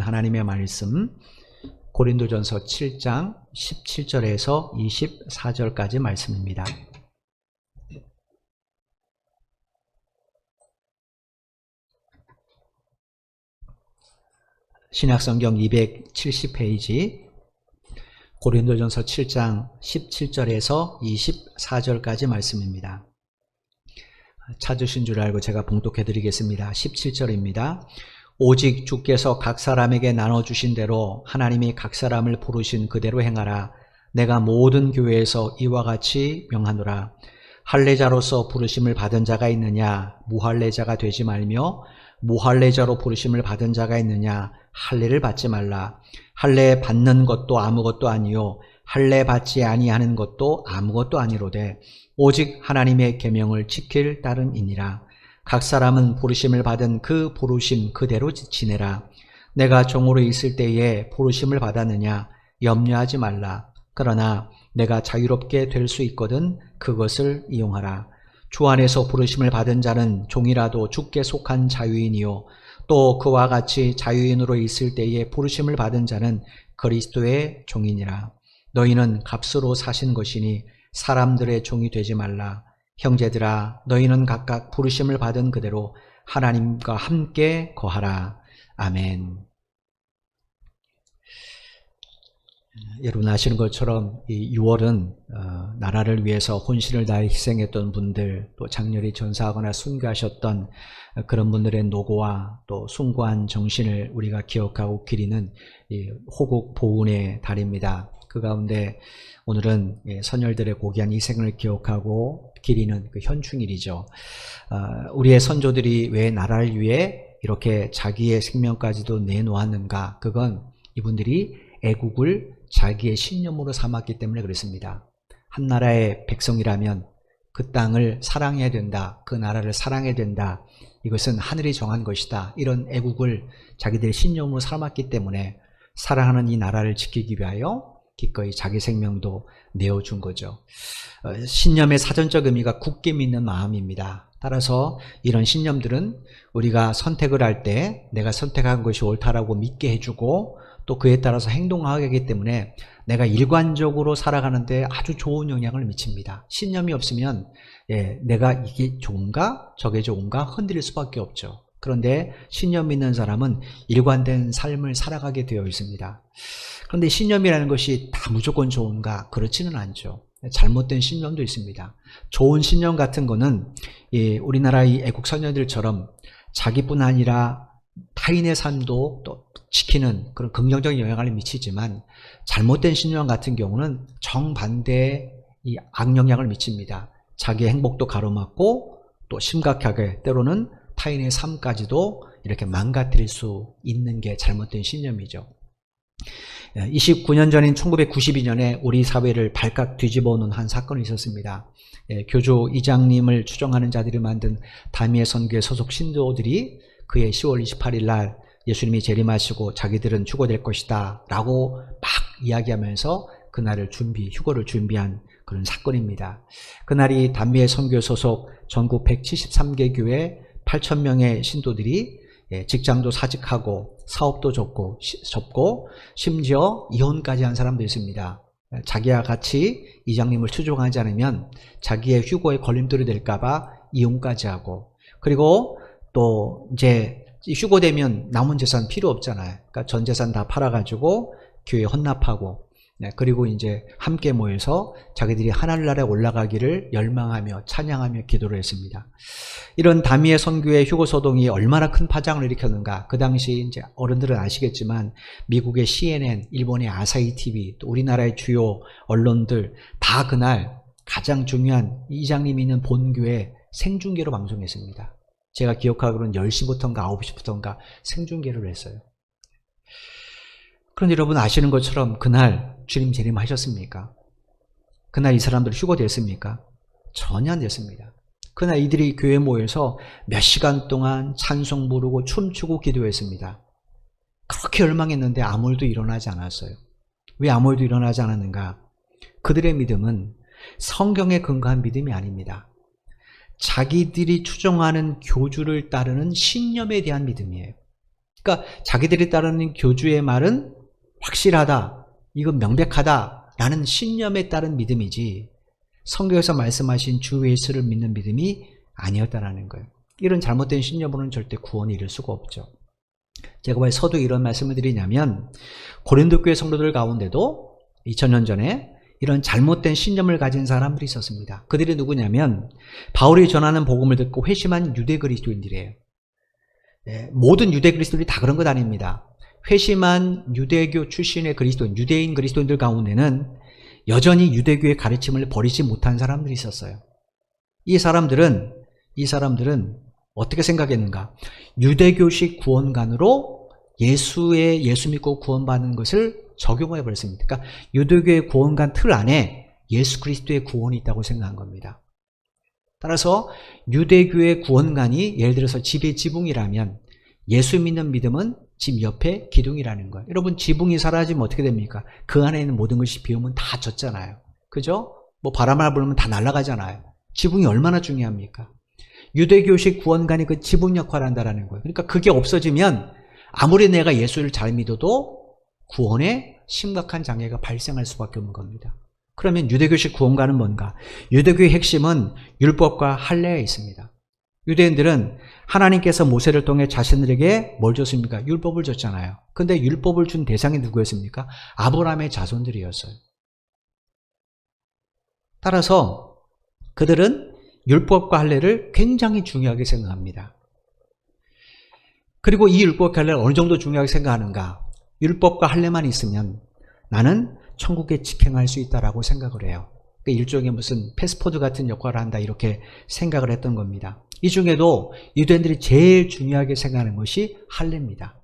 하나님의 말씀 고린도전서 7장 17절에서 24절까지 말씀입니다. 신약성경 270페이지 고린도전서 7장 17절에서 24절까지 말씀입니다. 찾으신 줄 알고 제가 봉독해 드리겠습니다. 17절입니다. 오직 주께서 각 사람에게 나눠주신 대로 하나님이 각 사람을 부르신 그대로 행하라. 내가 모든 교회에서 이와 같이 명하노라. 할례자로서 부르심을 받은 자가 있느냐? 무할례자가 되지 말며 무할례자로 부르심을 받은 자가 있느냐? 할례를 받지 말라. 할례 받는 것도 아무것도 아니요 할례 받지 아니하는 것도 아무것도 아니로되 오직 하나님의 계명을 지킬 따름이니라. 각 사람은 부르심을 받은 그 부르심 그대로 지내라. 내가 종으로 있을 때에 부르심을 받았느냐? 염려하지 말라. 그러나 내가 자유롭게 될 수 있거든 그것을 이용하라. 주 안에서 부르심을 받은 자는 종이라도 주께 속한 자유인이요 또 그와 같이 자유인으로 있을 때에 부르심을 받은 자는 그리스도의 종이니라. 너희는 값으로 사신 것이니 사람들의 종이 되지 말라. 형제들아, 너희는 각각 부르심을 받은 그대로 하나님과 함께 거하라. 아멘. 여러분 아시는 것처럼 이 6월은 나라를 위해서 혼신을 다해 희생했던 분들, 또 장렬히 전사하거나 순교하셨던 그런 분들의 노고와 또 숭고한 정신을 우리가 기억하고 기리는 이 호국 보훈의 달입니다. 그 가운데 오늘은 선열들의 고귀한 희생을 기억하고 기리는 그 현충일이죠. 우리의 선조들이 왜 나라를 위해 이렇게 자기의 생명까지도 내놓았는가? 그건 이분들이 애국을 자기의 신념으로 삼았기 때문에 그렇습니다. 한 나라의 백성이라면 그 땅을 사랑해야 된다. 그 나라를 사랑해야 된다. 이것은 하늘이 정한 것이다. 이런 애국을 자기들의 신념으로 삼았기 때문에 사랑하는 이 나라를 지키기 위하여 기꺼이 자기 생명도 내어준 거죠. 신념의 사전적 의미가 굳게 믿는 마음입니다. 따라서 이런 신념들은 우리가 선택을 할 때 내가 선택한 것이 옳다라고 믿게 해주고 또 그에 따라서 행동하게 하기 때문에 내가 일관적으로 살아가는데 아주 좋은 영향을 미칩니다. 신념이 없으면 내가 이게 좋은가 저게 좋은가 흔들릴 수밖에 없죠. 그런데 신념 있는 사람은 일관된 삶을 살아가게 되어 있습니다. 그런데 신념이라는 것이 다 무조건 좋은가? 그렇지는 않죠. 잘못된 신념도 있습니다. 좋은 신념 같은 거는 우리나라 이 애국 선열들처럼 자기뿐 아니라 타인의 삶도 또 지키는 그런 긍정적인 영향을 미치지만 잘못된 신념 같은 경우는 정반대의 이 악영향을 미칩니다. 자기의 행복도 가로막고 또 심각하게 때로는 타인의 삶까지도 이렇게 망가뜨릴 수 있는 게 잘못된 신념이죠. 29년 전인 1992년에 우리 사회를 발칵 뒤집어 놓은 한 사건이 있었습니다. 교주 이장님을 추종하는 자들이 만든 다미의 선교회 소속 신도들이 그해 10월 28일 날 예수님이 재림하시고 자기들은 휴거될 것이다 라고 막 이야기하면서 그날을 휴거를 준비한 그런 사건입니다. 그날이 담미의 선교 소속 전국 173개 교회 8,000명의 신도들이 직장도 사직하고 사업도 접고 심지어 이혼까지 한 사람도 있습니다. 자기와 같이 이장님을 추종하지 않으면 자기의 휴거에 걸림돌이 될까봐 이혼까지 하고, 그리고 또 이제 휴거되면 남은 재산 필요 없잖아요. 그러니까 전 재산 다 팔아가지고 교회 헌납하고, 그리고 이제 함께 모여서 자기들이 하늘나라에 올라가기를 열망하며 찬양하며 기도를 했습니다. 이런 다미의 선교의 휴거소동이 얼마나 큰 파장을 일으켰는가. 그 당시 이제 어른들은 아시겠지만 미국의 CNN, 일본의 아사히 TV, 또 우리나라의 주요 언론들 다 그날 가장 중요한 이장님이 있는 본교회 생중계로 방송했습니다. 제가 기억하기로는 10시부터인가 9시부터인가 생중계를 했어요. 그런데 여러분 아시는 것처럼 그날 주님 재림하셨습니까? 그날 이 사람들 휴거됐습니까? 전혀 안 됐습니다. 그날 이들이 교회에 모여서 몇 시간 동안 찬송 부르고 춤추고 기도했습니다. 그렇게 열망했는데 아무 일도 일어나지 않았어요. 왜 아무 일도 일어나지 않았는가? 그들의 믿음은 성경에 근거한 믿음이 아닙니다. 자기들이 추종하는 교주를 따르는 신념에 대한 믿음이에요. 그러니까 자기들이 따르는 교주의 말은 확실하다, 이건 명백하다라는 신념에 따른 믿음이지 성경에서 말씀하신 주 예수를 믿는 믿음이 아니었다라는 거예요. 이런 잘못된 신념으로는 절대 구원을 이룰 수가 없죠. 제가 왜 서두에 이런 말씀을 드리냐면 고린도 교회 성도들 가운데도 2000년 전에 이런 잘못된 신념을 가진 사람들이 있었습니다. 그들이 누구냐면 바울이 전하는 복음을 듣고 회심한 유대 그리스도인들이에요. 네, 모든 유대 그리스도인들이 다 그런 것 아닙니다. 회심한 유대교 출신의 그리스도인, 유대인 그리스도인들 가운데는 여전히 유대교의 가르침을 버리지 못한 사람들이 있었어요. 이 사람들은 어떻게 생각했는가? 유대교식 구원관으로 예수 믿고 구원받는 것을 적용해 버렸습니다. 그러니까 유대교의 구원관 틀 안에 예수 그리스도의 구원이 있다고 생각한 겁니다. 따라서 유대교의 구원관이 예를 들어서 집의 지붕이라면 예수 믿는 믿음은 집 옆에 기둥이라는 거예요. 여러분, 지붕이 사라지면 어떻게 됩니까? 그 안에 있는 모든 것이 비오면 다 젖잖아요. 그죠? 뭐 바람을 불면 다 날아가잖아요. 지붕이 얼마나 중요합니까? 유대교식 구원관이 그 지붕 역할을 한다는 거예요. 그러니까 그게 없어지면 아무리 내가 예수를 잘 믿어도 구원에 심각한 장애가 발생할 수밖에 없는 겁니다. 그러면 유대교식 구원관은 뭔가? 유대교의 핵심은 율법과 할례에 있습니다. 유대인들은 하나님께서 모세를 통해 자신들에게 뭘 줬습니까? 율법을 줬잖아요. 근데 율법을 준 대상이 누구였습니까? 아브라함의 자손들이었어요. 따라서 그들은 율법과 할례를 굉장히 중요하게 생각합니다. 그리고 이 율법과 할례를 어느 정도 중요하게 생각하는가? 율법과 할례만 있으면 나는 천국에 직행할 수 있다라고 생각을 해요. 일종의 무슨 패스포드 같은 역할을 한다 이렇게 생각을 했던 겁니다. 이 중에도 유대인들이 제일 중요하게 생각하는 것이 할례입니다.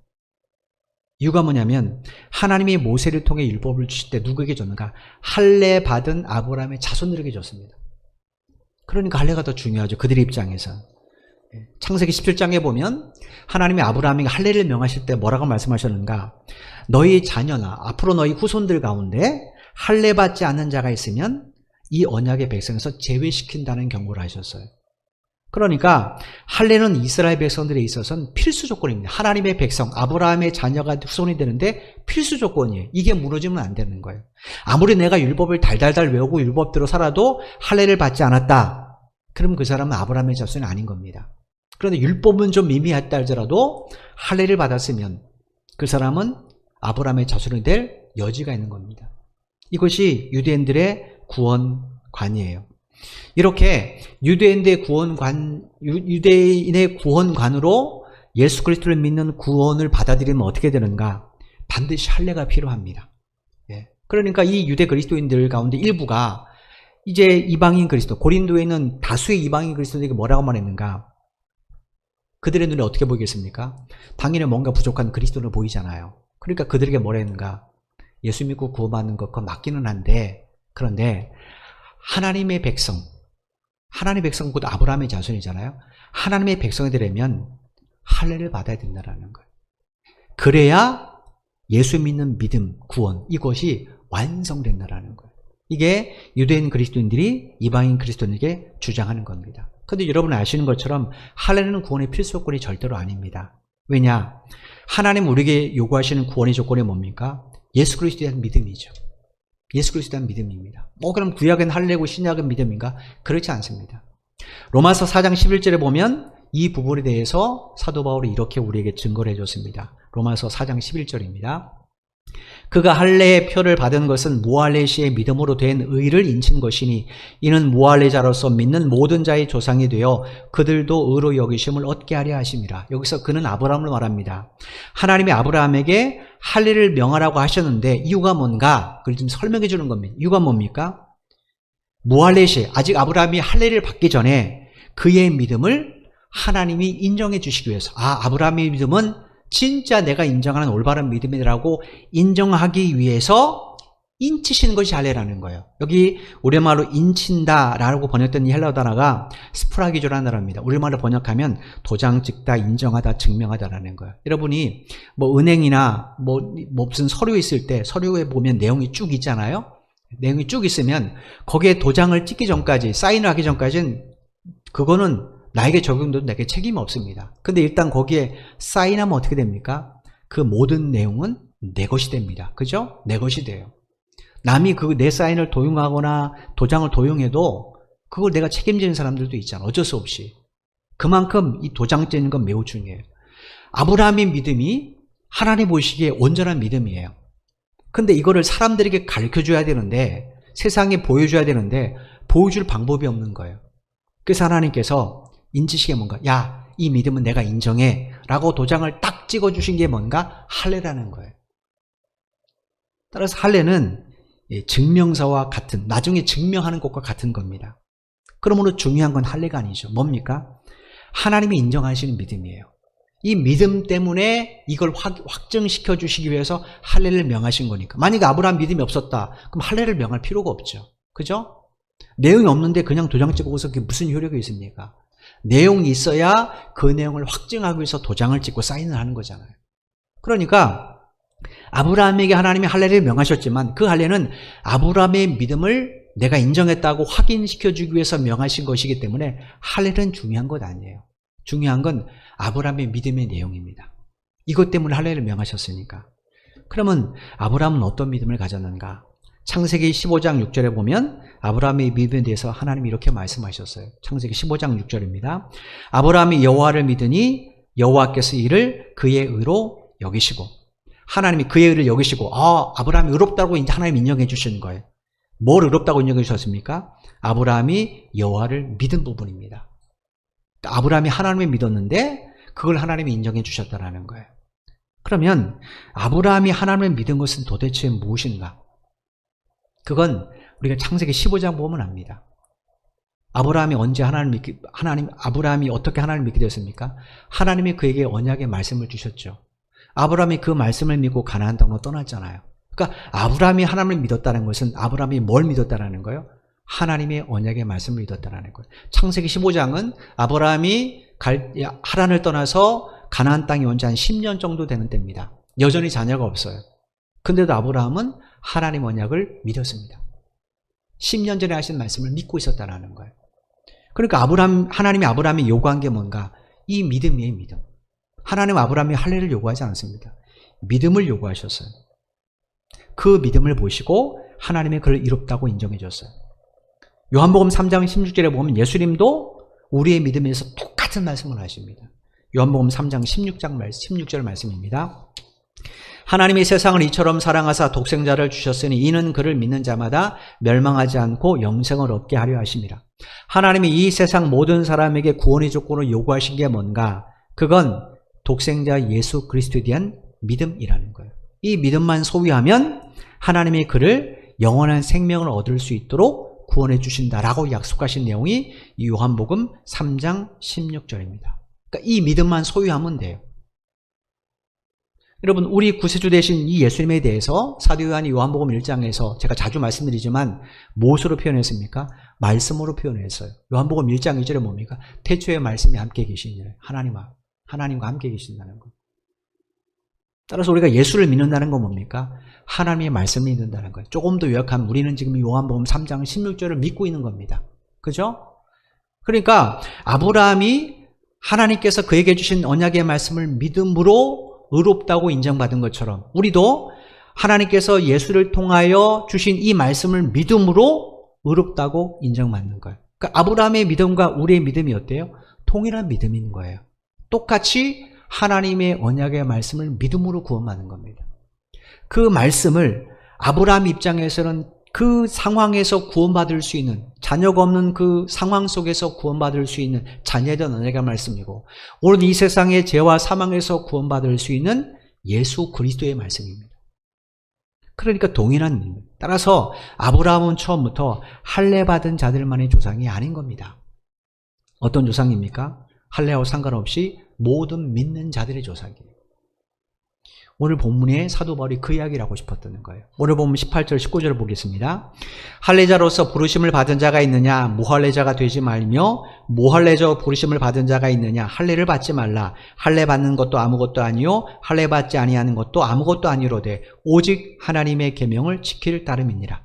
이유가 뭐냐면 하나님이 모세를 통해 율법을 주실 때 누구에게 줬는가? 할례 받은 아브라함의 자손들에게 줬습니다. 그러니까 할례가 더 중요하죠. 그들의 입장에서. 창세기 17장에 보면 하나님이 아브라함에게 할례를 명하실 때 뭐라고 말씀하셨는가? 너희 자녀나 앞으로 너희 후손들 가운데 할례 받지 않는 자가 있으면 이 언약의 백성에서 제외시킨다는 경고를 하셨어요. 그러니까 할례는 이스라엘 백성들에 있어서는 필수 조건입니다. 하나님의 백성, 아브라함의 자녀가 후손이 되는데 필수 조건이에요. 이게 무너지면 안 되는 거예요. 아무리 내가 율법을 달달달 외우고 율법대로 살아도 할례를 받지 않았다. 그럼 그 사람은 아브라함의 자손이 아닌 겁니다. 그런데 율법은 좀 미미했다 할지라도 할례를 받았으면 그 사람은 아브라함의 자손이 될 여지가 있는 겁니다. 이것이 유대인들의 구원관이에요. 이렇게 유대인의 구원관으로 예수 그리스도를 믿는 구원을 받아들이면 어떻게 되는가? 반드시 할례가 필요합니다. 그러니까 이 유대 그리스도인들 가운데 일부가 이제 이방인 그리스도, 고린도에 있는 다수의 이방인 그리스도들에게 뭐라고 말했는가? 그들의 눈에 어떻게 보이겠습니까? 당연히 뭔가 부족한 그리스도로 보이잖아요. 그러니까 그들에게 뭐라 했는가? 예수 믿고 구원받는 것 그거 맞기는 한데, 그런데 하나님의 백성 곧 아브라함의 자손이잖아요. 하나님의 백성이 되려면 할례를 받아야 된다는 거예요. 그래야 예수 믿는 믿음, 구원, 이것이 완성된다는 거예요. 이게 유대인 그리스도인들이 이방인 그리스도인에게 주장하는 겁니다. 그런데 여러분 아시는 것처럼 할례는 구원의 필수 조건이 절대로 아닙니다. 왜냐? 하나님 우리에게 요구하시는 구원의 조건이 뭡니까? 예수 그리스도에 대한 믿음이죠. 예수 그리스도에 대한 믿음입니다. 그럼 구약은 할례고 신약은 믿음인가? 그렇지 않습니다. 로마서 4장 11절에 보면 이 부분에 대해서 사도 바울이 이렇게 우리에게 증거를 해줬습니다. 로마서 4장 11절입니다. 그가 할례의 표를 받은 것은 무할례 시의 믿음으로 된 의를 인친 것이니 이는 무할례자로서 믿는 모든 자의 조상이 되어 그들도 의로 여기심을 얻게 하려 하심이라. 여기서 그는 아브라함을 말합니다. 하나님이 아브라함에게 할례를 명하라고 하셨는데 이유가 뭔가? 그걸 좀 설명해 주는 겁니다. 이유가 뭡니까? 무할례 시, 아직 아브라함이 할례를 받기 전에 그의 믿음을 하나님이 인정해 주시기 위해서, 아브라함의 믿음은 진짜 내가 인정하는 올바른 믿음이라고 인정하기 위해서 인치시는 것이 할례라는 거예요. 여기 우리말로 인친다라고 번역된 이 헬라어 단어가 스프라기조라는 단어입니다. 우리말로 번역하면 도장 찍다, 인정하다, 증명하다라는 거예요. 여러분이 은행이나 무슨 서류 있을 때 서류에 보면 내용이 쭉 있잖아요. 내용이 쭉 있으면 거기에 도장을 찍기 전까지, 사인을 하기 전까지는 그거는 나에게 적용돼도 내게 책임이 없습니다. 근데 일단 거기에 사인하면 어떻게 됩니까? 그 모든 내용은 내 것이 됩니다. 그죠? 내 것이 돼요. 남이 그 내 사인을 도용하거나 도장을 도용해도 그걸 내가 책임지는 사람들도 있잖아. 어쩔 수 없이. 그만큼 이 도장 째는 건 매우 중요해요. 아브라함의 믿음이 하나님 보시기에 온전한 믿음이에요. 근데 이거를 사람들에게 가르쳐줘야 되는데, 세상에 보여줘야 되는데 보여줄 방법이 없는 거예요. 그래서 하나님께서 인지시게 뭔가, 야, 이 믿음은 내가 인정해 라고 도장을 딱 찍어주신 게 뭔가? 할례라는 거예요. 따라서 할례는 증명서와 같은, 나중에 증명하는 것과 같은 겁니다. 그러므로 중요한 건 할례가 아니죠. 뭡니까? 하나님이 인정하시는 믿음이에요. 이 믿음 때문에 이걸 확증시켜 주시기 위해서 할례를 명하신 거니까. 만약에 아브라함 믿음이 없었다, 그럼 할례를 명할 필요가 없죠. 그죠? 내용이 없는데 그냥 도장 찍어서 그게 무슨 효력이 있습니까? 내용이 있어야 그 내용을 확증하기 위해서 도장을 찍고 사인을 하는 거잖아요. 그러니까 아브라함에게 하나님이 할례를 명하셨지만 그 할례는 아브라함의 믿음을 내가 인정했다고 확인시켜 주기 위해서 명하신 것이기 때문에 할례는 중요한 것 아니에요. 중요한 건 아브라함의 믿음의 내용입니다. 이것 때문에 할례를 명하셨으니까. 그러면 아브라함은 어떤 믿음을 가졌는가? 창세기 15장 6절에 보면 아브라함의 믿음에 대해서 하나님이 이렇게 말씀하셨어요. 창세기 15장 6절입니다. 아브라함이 여호와를 믿으니 여호와께서 이를 그의 의로 여기시고, 하나님이 그의 의를 여기시고, 아브라함이 의롭다고 이제 하나님 인정해 주시는 거예요. 뭘 의롭다고 인정해 주셨습니까? 아브라함이 여호와를 믿은 부분입니다. 아브라함이 하나님을 믿었는데 그걸 하나님이 인정해 주셨다는 거예요. 그러면 아브라함이 하나님을 믿은 것은 도대체 무엇인가? 그건 우리가 창세기 15장 보면 압니다. 아브라함이 언제 아브라함이 어떻게 하나님을 믿게 되었습니까? 하나님이 그에게 언약의 말씀을 주셨죠. 아브라함이 그 말씀을 믿고 가나안 땅으로 떠났잖아요. 그러니까 아브라함이 하나님을 믿었다는 것은 아브라함이 뭘 믿었다는 거예요? 하나님의 언약의 말씀을 믿었다는 거예요. 창세기 15장은 아브라함이 하란을 떠나서 가나안 땅에 온 지 한 10년 정도 되는 때입니다. 여전히 자녀가 없어요. 근데도 아브라함은 하나님 언약을 믿었습니다. 10년 전에 하신 말씀을 믿고 있었다는 거예요. 그러니까 하나님이 아브라함이 요구한 게 뭔가? 이 믿음이에요, 믿음. 하나님 아브라함이 할례를 요구하지 않습니다. 믿음을 요구하셨어요. 그 믿음을 보시고 하나님이 그를 이롭다고 인정해 줬어요. 요한복음 3장 16절에 보면 예수님도 우리의 믿음에 대해서 똑같은 말씀을 하십니다. 요한복음 3장 16절 말씀입니다. 하나님이 세상을 이처럼 사랑하사 독생자를 주셨으니 이는 그를 믿는 자마다 멸망하지 않고 영생을 얻게 하려 하심이라. 하나님이 이 세상 모든 사람에게 구원의 조건을 요구하신 게 뭔가? 그건 독생자 예수 그리스도에 대한 믿음이라는 거예요. 이 믿음만 소유하면 하나님이 그를 영원한 생명을 얻을 수 있도록 구원해 주신다라고 약속하신 내용이 이 요한복음 3장 16절입니다. 그러니까 이 믿음만 소유하면 돼요. 여러분, 우리 구세주 되신 이 예수님에 대해서 사도 요한이 요한복음 1장에서 제가 자주 말씀드리지만 무엇으로 표현했습니까? 말씀으로 표현했어요. 요한복음 1장 2절에 뭡니까? 태초에 말씀이 함께 계시니라. 하나님과 함께 계신다는 것. 따라서 우리가 예수를 믿는다는 건 뭡니까? 하나님의 말씀을 믿는다는 거예요. 조금 더 요약하면 우리는 지금 요한복음 3장 16절을 믿고 있는 겁니다. 그죠? 그러니까 아브라함이 하나님께서 그에게 주신 언약의 말씀을 믿음으로 의롭다고 인정받은 것처럼 우리도 하나님께서 예수를 통하여 주신 이 말씀을 믿음으로 의롭다고 인정받는 거예요. 그러니까 아브라함의 믿음과 우리의 믿음이 어때요? 동일한 믿음인 거예요. 똑같이 하나님의 언약의 말씀을 믿음으로 구원받는 겁니다. 그 말씀을 아브라함 입장에서는 그 상황에서 구원받을 수 있는, 자녀가 없는 그 상황 속에서 구원받을 수 있는 자녀에 대한 언약의 말씀이고, 오늘 이 세상의 죄와 사망에서 구원받을 수 있는 예수 그리스도의 말씀입니다. 그러니까 동일한 믿음. 따라서 아브라함은 처음부터 할례 받은 자들만의 조상이 아닌 겁니다. 어떤 조상입니까? 할례와 상관없이 모든 믿는 자들의 조상이에요. 오늘 본문에 사도 바울이 그 이야기를 하고 싶었다는 거예요. 오늘 본문 18절 19절을 보겠습니다. 할례자로서 부르심을 받은 자가 있느냐? 무할례자가 되지 말며 무할례자 부르심을 받은 자가 있느냐? 할례를 받지 말라. 할례 받는 것도 아무것도 아니요 할례 받지 아니하는 것도 아무것도 아니로되 오직 하나님의 계명을 지킬 따름이니라.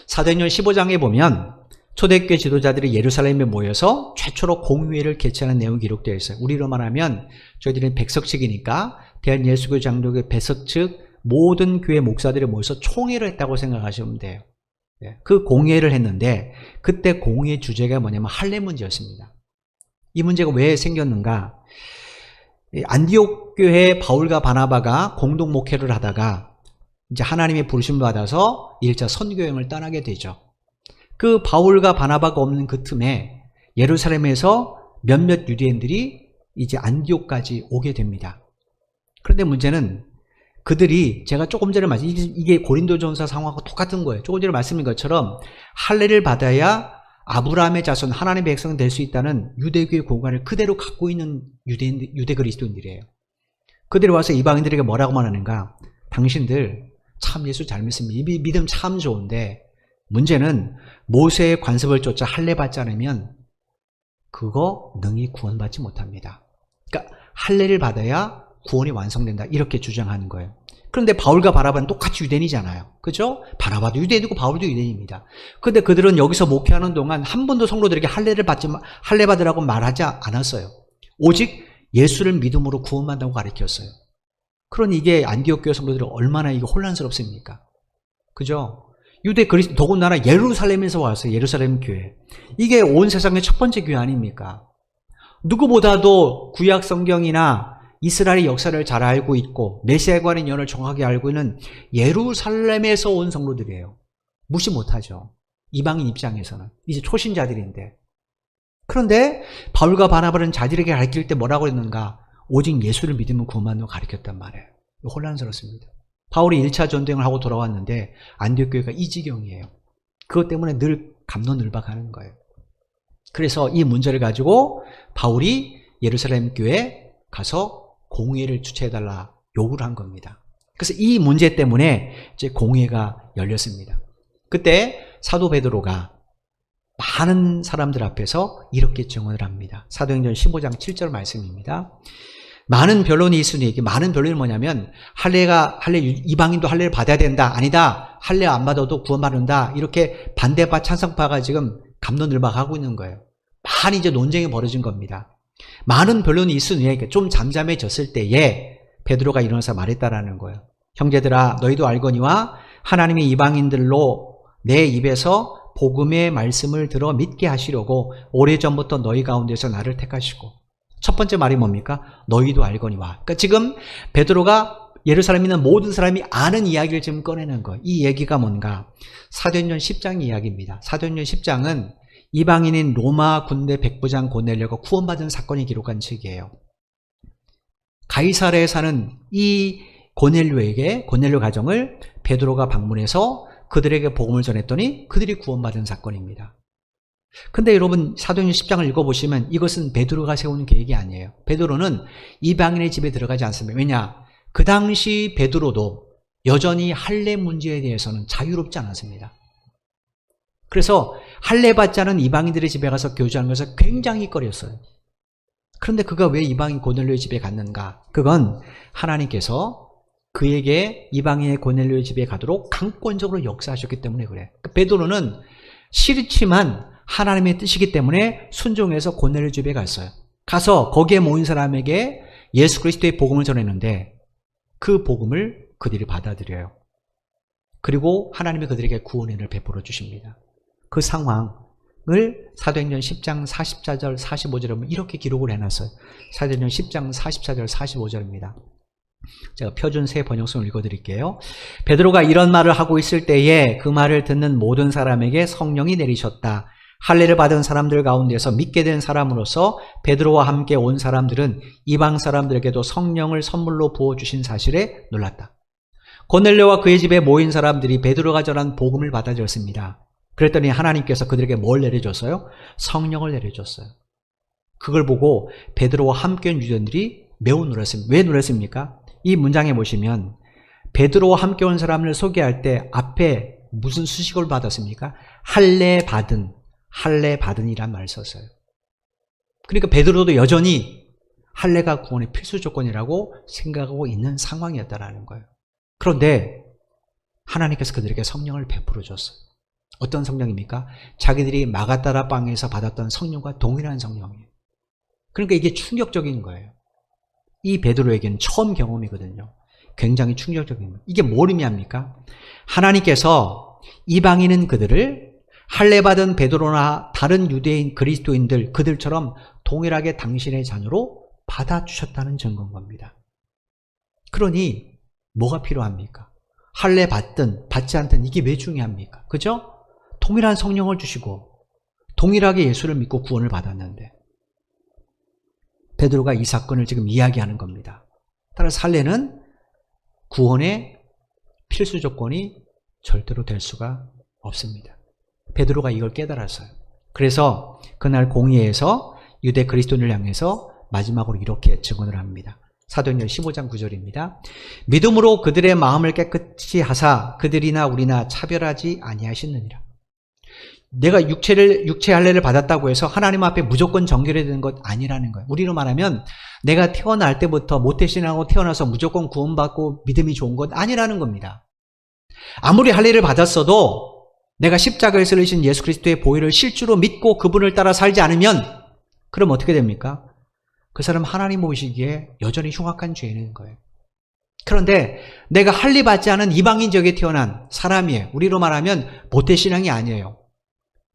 사도행전 15장에 보면 초대교회 지도자들이 예루살렘에 모여서 최초로 공회를 개최하는 내용이 기록되어 있어요. 우리로 말하면 저희들은 백석 측이니까 대한예수교 장로교 백석 측 모든 교회 목사들이 모여서 총회를 했다고 생각하시면 돼요. 그 공회를 했는데 그때 공회 주제가 뭐냐면 할례 문제였습니다. 이 문제가 왜 생겼는가? 안디옥 교회 바울과 바나바가 공동 목회를 하다가 이제 하나님의 부르심을 받아서 1차 선교 여행을 떠나게 되죠. 그 바울과 바나바가 없는 그 틈에 예루살렘에서 몇몇 유대인들이 이제 안디옥까지 오게 됩니다. 그런데 문제는 그들이 제가 조금 전에 이게 고린도전서 상황과 똑같은 거예요. 조금 전에 말씀인 것처럼 할례를 받아야 아브라함의 자손 하나님의 백성 될 수 있다는 유대교의 공간을 그대로 갖고 있는 유대 그리스도인들이에요. 그들이 와서 이방인들에게 뭐라고 말하는가? 당신들 참 예수 잘 믿습니다. 이 믿음 참 좋은데 문제는 모세의 관습을 쫓아 할례 받지 않으면 그거 능히 구원받지 못합니다. 그러니까 할례를 받아야 구원이 완성된다 이렇게 주장하는 거예요. 그런데 바울과 바나바는 똑같이 유대인이잖아요. 그죠? 바나바도 유대인이고 바울도 유대인입니다. 그런데 그들은 여기서 목회하는 동안 한 번도 성도들에게 할례 받으라고 말하지 않았어요. 오직 예수를 믿음으로 구원받는다고 가르쳤어요. 그러니 이게 안디옥 교회 성도들이 얼마나 이게 혼란스럽습니까? 그죠? 유대 그리스도 더군다나 예루살렘에서 왔어요. 예루살렘 교회. 이게 온 세상의 첫 번째 교회 아닙니까? 누구보다도 구약 성경이나 이스라엘의 역사를 잘 알고 있고 메시아에 관한 연을 정확하게 알고 있는 예루살렘에서 온 성도들이에요. 무시 못하죠. 이방인 입장에서는. 이제 초신자들인데. 그런데 바울과 바나바는 자들에게 가르칠 때 뭐라고 했는가? 오직 예수를 믿으면 구원받는다고 가르쳤단 말이에요. 혼란스럽습니다. 바울이 1차 전도행을 하고 돌아왔는데 안디옥 교회가 이 지경이에요. 그것 때문에 늘 갑론을박하는 거예요. 그래서 이 문제를 가지고 바울이 예루살렘 교회에 가서 공회를 주최해달라 요구를 한 겁니다. 그래서 이 문제 때문에 이제 공회가 열렸습니다. 그때 사도 베드로가 많은 사람들 앞에서 이렇게 증언을 합니다. 사도행전 15장 7절 말씀입니다. 많은 변론이 있으니, 많은 변론이 뭐냐면 할례 이방인도 할례를 받아야 된다, 아니다, 할례 안 받아도 구원받는다, 이렇게 반대파 찬성파가 지금 갑론을박하고 있는 거예요. 많이 이제 논쟁이 벌어진 겁니다. 많은 변론이 있으니 좀 잠잠해졌을 때에 베드로가 일어나서 말했다라는 거예요. 형제들아, 너희도 알거니와 하나님이 이방인들로 내 입에서 복음의 말씀을 들어 믿게 하시려고 오래전부터 너희 가운데서 나를 택하시고, 첫 번째 말이 뭡니까? 너희도 알거니와. 그러니까 지금 베드로가 예루살렘에 있는 모든 사람이 아는 이야기를 지금 꺼내는 거예요. 이 얘기가 뭔가? 사도행전 10장 이야기입니다. 사도행전 10장은 이방인인 로마 군대 백부장 고넬료가 구원받은 사건이 기록한 책이에요. 가이사랴에 사는 이 고넬료 가정을 베드로가 방문해서 그들에게 복음을 전했더니 그들이 구원받은 사건입니다. 근데 여러분 사도행전 10장을 읽어보시면 이것은 베드로가 세운 계획이 아니에요. 베드로는 이방인의 집에 들어가지 않습니다. 왜냐? 그 당시 베드로도 여전히 할례 문제에 대해서는 자유롭지 않았습니다. 그래서 할례 받지 않은 이방인들의 집에 가서 교제하는 것을 굉장히 꺼렸어요. 그런데 그가 왜 이방인 고넬료의 집에 갔는가? 그건 하나님께서 그에게 이방인의 고넬료의 집에 가도록 강권적으로 역사하셨기 때문에 그래. 베드로는 싫지만 하나님의 뜻이기 때문에 순종해서 고넬료 집에 갔어요. 가서 거기에 모인 사람에게 예수 그리스도의 복음을 전했는데 그 복음을 그들이 받아들여요. 그리고 하나님이 그들에게 구원의 은혜를 베풀어 주십니다. 그 상황을 사도행전 10장 44절 45절에 보면 이렇게 기록을 해놨어요. 사도행전 10장 44절 45절입니다. 제가 표준 새 번역성을 읽어드릴게요. 베드로가 이런 말을 하고 있을 때에 그 말을 듣는 모든 사람에게 성령이 내리셨다. 할례를 받은 사람들 가운데서 믿게 된 사람으로서 베드로와 함께 온 사람들은 이방 사람들에게도 성령을 선물로 부어주신 사실에 놀랐다. 고넬료와 그의 집에 모인 사람들이 베드로가 전한 복음을 받아들였습니다. 그랬더니 하나님께서 그들에게 뭘 내려줬어요? 성령을 내려줬어요. 그걸 보고 베드로와 함께 온 유대인들이 매우 놀랐습니다. 왜 놀랐습니까? 이 문장에 보시면 베드로와 함께 온 사람을 소개할 때 앞에 무슨 수식어를 받았습니까? 할례 받은이란 말을 썼어요. 그러니까 베드로도 여전히 할례가 구원의 필수 조건이라고 생각하고 있는 상황이었다는 거예요. 그런데 하나님께서 그들에게 성령을 베풀어 줬어요. 어떤 성령입니까? 자기들이 마가다라 방에서 받았던 성령과 동일한 성령이에요. 그러니까 이게 충격적인 거예요. 이 베드로에게는 처음 경험이거든요. 굉장히 충격적인 거예요. 이게 뭘 의미합니까? 하나님께서 이방인은 그들을 할례 받은 베드로나 다른 유대인 그리스도인들 그들처럼 동일하게 당신의 자녀로 받아주셨다는 증거인 겁니다. 그러니 뭐가 필요합니까? 할례 받든 받지 않든 이게 왜 중요합니까? 그죠? 동일한 성령을 주시고 동일하게 예수를 믿고 구원을 받았는데 베드로가 이 사건을 지금 이야기하는 겁니다. 따라서 할례는 구원의 필수 조건이 절대로 될 수가 없습니다. 베드로가 이걸 깨달았어요. 그래서 그날 공회에서 유대 그리스도인을 향해서 마지막으로 이렇게 증언을 합니다. 사도행전 15장 9절입니다. 믿음으로 그들의 마음을 깨끗이 하사 그들이나 우리나 차별하지 아니하시느니라. 내가 육체 할례를 받았다고 해서 하나님 앞에 무조건 정결해야 되는 것 아니라는 거예요. 우리로 말하면 내가 태어날 때부터 모태신앙하고 태어나서 무조건 구원받고 믿음이 좋은 것 아니라는 겁니다. 아무리 할례를 받았어도 내가 십자가에 쓰신 예수 그리스도의 보혈을 실제로 믿고 그분을 따라 살지 않으면 그럼 어떻게 됩니까? 그 사람 하나님 보시기에 여전히 흉악한 죄인인 거예요. 그런데 내가 할례 받지 않은 이방인 지역에 태어난 사람이에요. 우리로 말하면 모태신앙이 아니에요.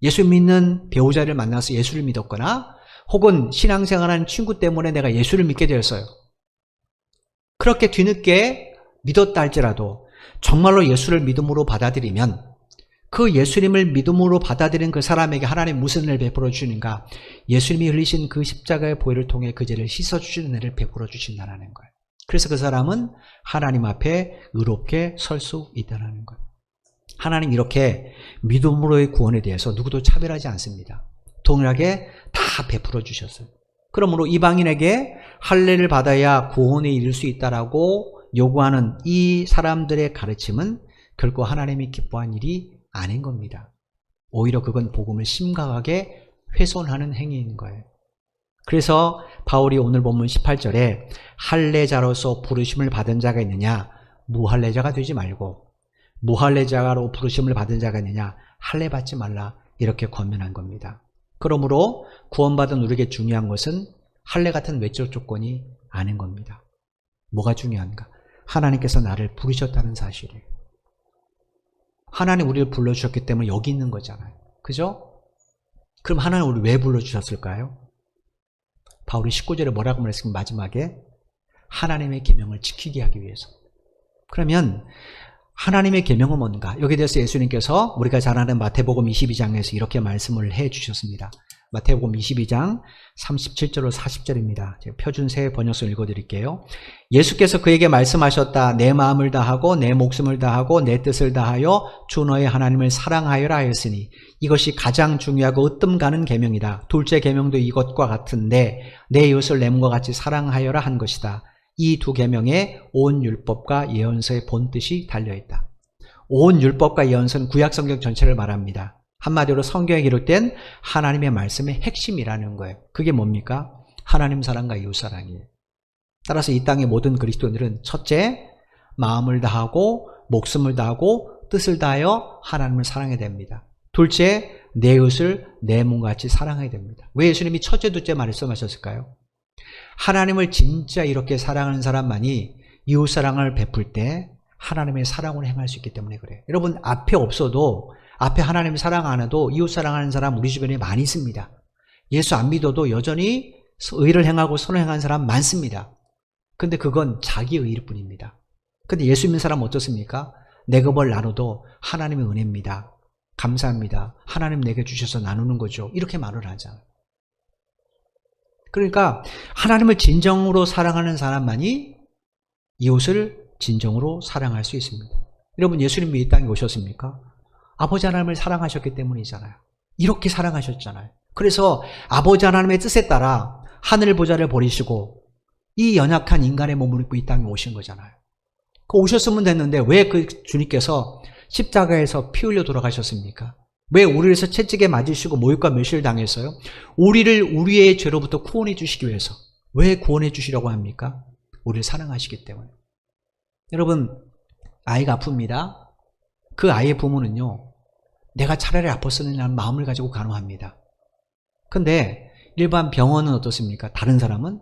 예수 믿는 배우자를 만나서 예수를 믿었거나 혹은 신앙생활하는 친구 때문에 내가 예수를 믿게 되었어요. 그렇게 뒤늦게 믿었다 할지라도 정말로 예수를 믿음으로 받아들이면 그 예수님을 믿음으로 받아들인 그 사람에게 하나님 무슨 은혜를 베풀어 주시는가? 예수님이 흘리신 그 십자가의 보혈을 통해 그 죄를 씻어주시는 은혜를 베풀어 주신다는 거예요. 그래서 그 사람은 하나님 앞에 의롭게 설 수 있다는 거예요. 하나님 이렇게 믿음으로의 구원에 대해서 누구도 차별하지 않습니다. 동일하게 다 베풀어 주셨어요. 그러므로 이방인에게 할례를 받아야 구원에 이를 수 있다라고 요구하는 이 사람들의 가르침은 결코 하나님이 기뻐한 일이 아닌 겁니다. 오히려 그건 복음을 심각하게 훼손하는 행위인 거예요. 그래서 바울이 오늘 본문 18절에 할례자로서 부르심을 받은 자가 있느냐? 무할례자가 되지 말고 무할례자로 부르심을 받은 자가 있느냐? 할례 받지 말라 이렇게 권면한 겁니다. 그러므로 구원받은 우리에게 중요한 것은 할례 같은 외적 조건이 아닌 겁니다. 뭐가 중요한가? 하나님께서 나를 부르셨다는 사실이에요. 하나님 우리를 불러주셨기 때문에 여기 있는 거잖아요. 그죠? 그럼 하나님 우리를 왜 불러주셨을까요? 바울이 19절에 뭐라고 말했습니까? 마지막에 하나님의 계명을 지키게 하기 위해서. 그러면 하나님의 계명은 뭔가? 여기에 대해서 예수님께서 우리가 잘 아는 마태복음 22장에서 이렇게 말씀을 해 주셨습니다. 마태복음 22장 37절로 40절입니다. 제가 표준 새 번역서 읽어드릴게요. 예수께서 그에게 말씀하셨다. 내 마음을 다하고 내 목숨을 다하고 내 뜻을 다하여 주 너의 하나님을 사랑하여라 하였으니 이것이 가장 중요하고 으뜸 가는 계명이다. 둘째 계명도 이것과 같은데 내 이웃을 내 몸과 같이 사랑하여라 한 것이다. 이 두 계명에 온 율법과 예언서의 본뜻이 달려있다. 온 율법과 예언서는 구약 성경 전체를 말합니다. 한마디로 성경에 기록된 하나님의 말씀의 핵심이라는 거예요. 그게 뭡니까? 하나님 사랑과 이웃 사랑이에요. 따라서 이 땅의 모든 그리스도인들은 첫째, 마음을 다하고 목숨을 다하고 뜻을 다하여 하나님을 사랑해야 됩니다. 둘째, 내 이웃을 내 몸같이 사랑해야 됩니다. 왜 예수님이 첫째, 둘째 말씀하셨을까요? 하나님을 진짜 이렇게 사랑하는 사람만이 이웃 사랑을 베풀 때 하나님의 사랑을 행할 수 있기 때문에 그래요. 여러분 앞에 없어도 앞에 하나님 사랑 안 해도 이웃 사랑하는 사람 우리 주변에 많이 있습니다. 예수 안 믿어도 여전히 의를 행하고 선을 행하는 사람 많습니다. 근데 그건 자기 의일 뿐입니다. 근데 예수 믿는 사람은 어떻습니까? 내가 뭘 나눠도 하나님의 은혜입니다. 감사합니다. 하나님 내게 주셔서 나누는 거죠. 이렇게 말을 하잖아요. 그러니까 하나님을 진정으로 사랑하는 사람만이 이웃을 진정으로 사랑할 수 있습니다. 여러분 예수님이 이 땅에 오셨습니까? 아버지 하나님을 사랑하셨기 때문이잖아요. 이렇게 사랑하셨잖아요. 그래서 아버지 하나님의 뜻에 따라 하늘 보좌를 버리시고 이 연약한 인간의 몸을 입고 이 땅에 오신 거잖아요. 그 오셨으면 됐는데 왜 그 주님께서 십자가에서 피 흘려 돌아가셨습니까? 왜 우리에서 채찍에 맞으시고 모욕과 멸시를 당했어요? 우리를 우리의 죄로부터 구원해 주시기 위해서. 왜 구원해 주시려고 합니까? 우리를 사랑하시기 때문에. 여러분 아이가 아픕니다. 그 아이의 부모는요 내가 차라리 아팠으면 마음을 가지고 간호합니다. 근데 일반 병원은 어떻습니까? 다른 사람은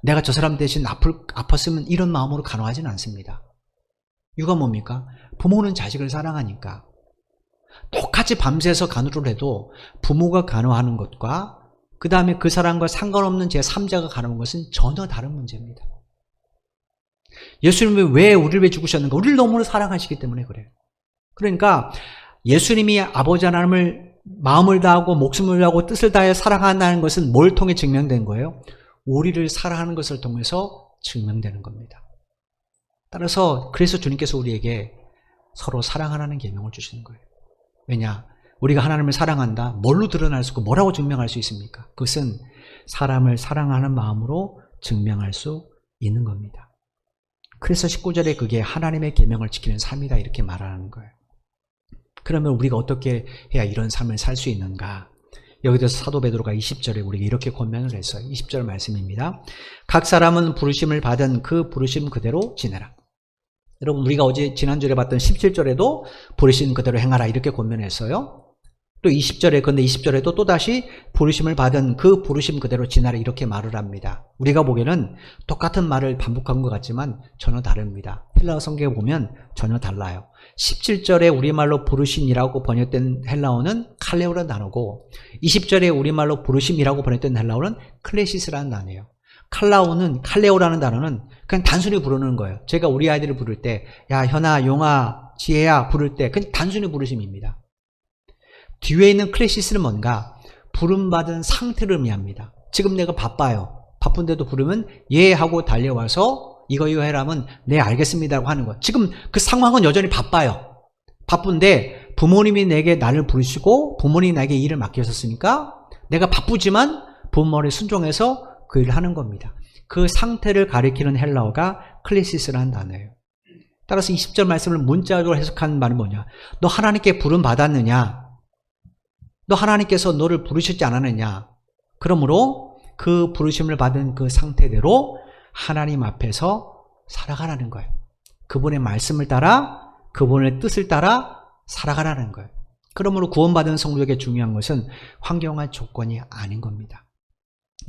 내가 저 사람 대신 아팠으면 이런 마음으로 간호하지는 않습니다. 이유가 뭡니까? 부모는 자식을 사랑하니까. 똑같이 밤새서 간호를 해도 부모가 간호하는 것과 그 다음에 그 사람과 상관없는 제3자가 간호하는 것은 전혀 다른 문제입니다. 예수님이 왜 우리를 위해 죽으셨는가? 우리를 너무나 사랑하시기 때문에 그래요. 그러니까 예수님이 아버지 하나님을 마음을 다하고 목숨을 다하고 뜻을 다해 사랑한다는 것은 뭘 통해 증명된 거예요? 우리를 사랑하는 것을 통해서 증명되는 겁니다. 따라서 그래서 주님께서 우리에게 서로 사랑하라는 계명을 주시는 거예요. 왜냐? 우리가 하나님을 사랑한다. 뭘로 드러날 수 있고 뭐라고 증명할 수 있습니까? 그것은 사람을 사랑하는 마음으로 증명할 수 있는 겁니다. 그래서 19절에 그게 하나님의 계명을 지키는 삶이다 이렇게 말하는 거예요. 그러면 우리가 어떻게 해야 이런 삶을 살 수 있는가? 여기서 사도 베드로가 20절에 우리에게 이렇게 권면을 했어요. 20절 말씀입니다. 각 사람은 부르심을 받은 그 부르심 그대로 지내라. 여러분 우리가 어제 지난주에 봤던 17절에도 부르심 그대로 행하라 이렇게 권면했어요. 또 20절에 근데 20절에도 또다시 부르심을 받은 그 부르심 그대로 지내라 이렇게 말을 합니다. 우리가 보기에는 똑같은 말을 반복한 것 같지만 전혀 다릅니다. 헬라어 성경에 보면 전혀 달라요. 17절에 우리말로 부르심이라고 번역된 헬라어는 칼레오라는 단어고 20절에 우리말로 부르심이라고 번역된 헬라어는 클레시스라는 단어예요. 칼레오라는 단어는 그냥 단순히 부르는 거예요. 제가 우리 아이들을 부를 때 야 현아, 용아, 지혜야 부를 때 그냥 단순히 부르심입니다. 뒤에 있는 클레시스는 뭔가 부름받은 상태를 의미합니다. 지금 내가 바빠요. 바쁜데도 부르면 예 하고 달려와서 이거 해라면 네 알겠습니다라고 하는 거예요. 지금 그 상황은 여전히 바빠요. 바쁜데 부모님이 나를 부르시고 부모님이 나에게 일을 맡기셨으니까 내가 바쁘지만 부모를 순종해서 그 일을 하는 겁니다. 그 상태를 가리키는 헬라어가 클레시스라는 단어예요. 따라서 20절 말씀을 문자적으로 해석하는 말은 뭐냐? 너 하나님께 부름 받았느냐? 너 하나님께서 너를 부르셨지 않았느냐? 그러므로 그 부르심을 받은 그 상태대로 하나님 앞에서 살아가라는 거예요. 그분의 말씀을 따라 그분의 뜻을 따라 살아가라는 거예요. 그러므로 구원받은 성도에게 중요한 것은 환경과 조건이 아닌 겁니다.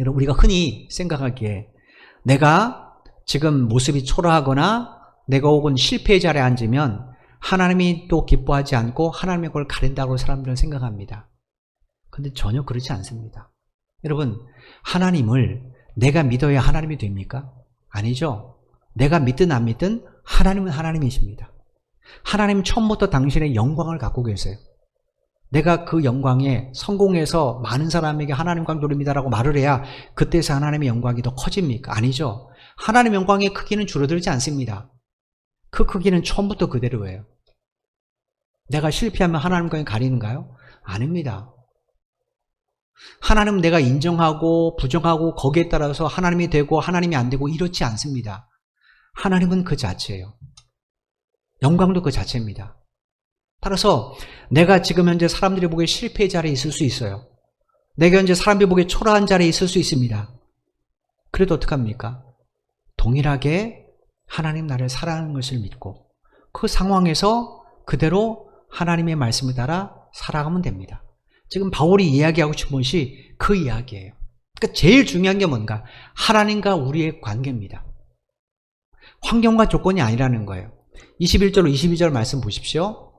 여러분 우리가 흔히 생각하기에 내가 지금 모습이 초라하거나 내가 혹은 실패의 자리에 앉으면 하나님이 또 기뻐하지 않고 하나님의 걸 가린다고 사람들은 생각합니다. 근데 전혀 그렇지 않습니다. 여러분 하나님을 내가 믿어야 하나님이 됩니까? 아니죠. 내가 믿든 안 믿든 하나님은 하나님이십니다. 하나님 처음부터 당신의 영광을 갖고 계세요. 내가 그 영광에 성공해서 많은 사람에게 하나님 광돌입니다라고 말을 해야 그때서 하나님의 영광이 더 커집니까? 아니죠. 하나님의 영광의 크기는 줄어들지 않습니다. 그 크기는 처음부터 그대로예요. 내가 실패하면 하나님 영광이 가리는가요? 아닙니다. 하나님은 내가 인정하고 부정하고 거기에 따라서 하나님이 되고 하나님이 안 되고 이렇지 않습니다. 하나님은 그 자체예요. 영광도 그 자체입니다. 따라서 내가 지금 현재 사람들이 보기에 실패의 자리에 있을 수 있어요. 내가 현재 사람들이 보기에 초라한 자리에 있을 수 있습니다. 그래도 어떡합니까? 동일하게 하나님 나를 사랑하는 것을 믿고 그 상황에서 그대로 하나님의 말씀을 따라 살아가면 됩니다. 지금 바울이 이야기하고 싶은 것이 그 이야기예요. 그러니까 제일 중요한 게 뭔가? 하나님과 우리의 관계입니다. 환경과 조건이 아니라는 거예요. 21절, 22절 말씀 보십시오.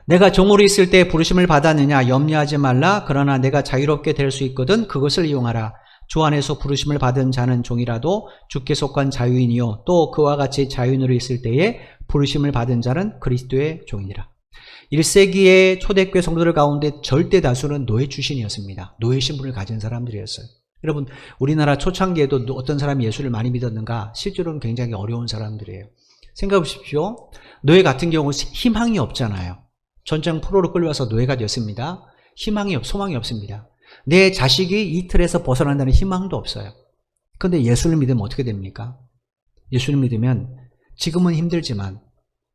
내가 종으로 있을 때 부르심을 받았느냐 염려하지 말라. 그러나 내가 자유롭게 될 수 있거든 그것을 이용하라. 주 안에서 부르심을 받은 자는 종이라도 주께 속한 자유인이요 또 그와 같이 자유인으로 있을 때에 부르심을 받은 자는 그리스도의 종이니라. 1세기의 초대교회 성도들 가운데 절대 다수는 노예 출신이었습니다. 노예 신분을 가진 사람들이었어요. 여러분 우리나라 초창기에도 어떤 사람이 예수를 많이 믿었는가? 실제로는 굉장히 어려운 사람들이에요. 생각해 보십시오. 노예 같은 경우 희망이 없잖아요. 전쟁 포로로 끌려와서 노예가 되었습니다. 소망이 없습니다. 내 자식이 이 틀에서 벗어난다는 희망도 없어요. 그런데 예수를 믿으면 어떻게 됩니까? 예수를 믿으면 지금은 힘들지만